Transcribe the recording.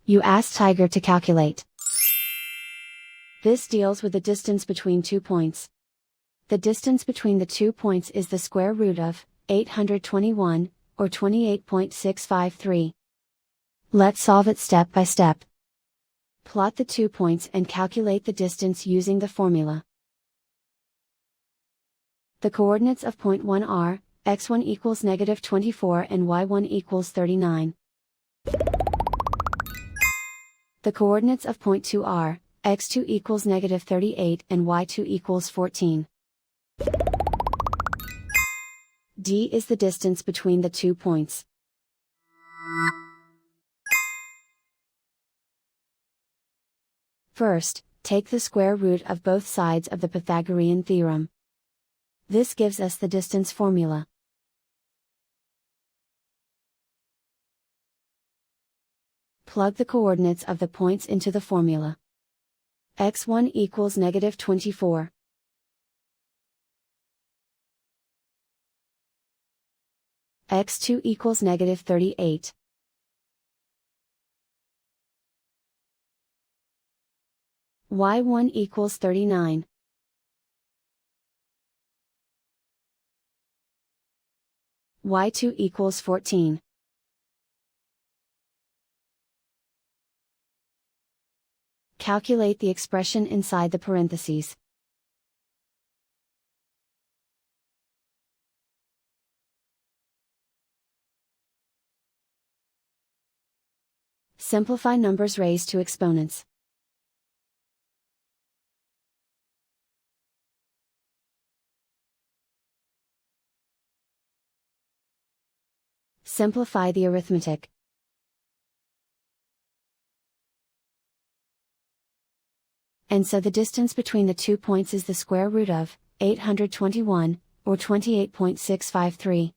You ask Tiger to calculate. This deals with the distance between 2 points. The distance between the 2 points is the square root of 821, or 28.653. Let's solve it step by step. Plot the 2 points and calculate the distance using the formula. The coordinates of point 1 are, x1 equals -24 and y1 equals 39. The coordinates of point 2 are, x2 equals -38 and y2 equals 14. D is the distance between the 2 points. First, take the square root of both sides of the Pythagorean theorem. This gives us the distance formula. Plug the coordinates of the points into the formula. x1 equals -24. x2 equals -38. y1 equals 39. y2 equals 14. Calculate the expression inside the parentheses. Simplify numbers raised to exponents. Simplify the arithmetic. And so the distance between the 2 points is the square root of 821, or 28.653.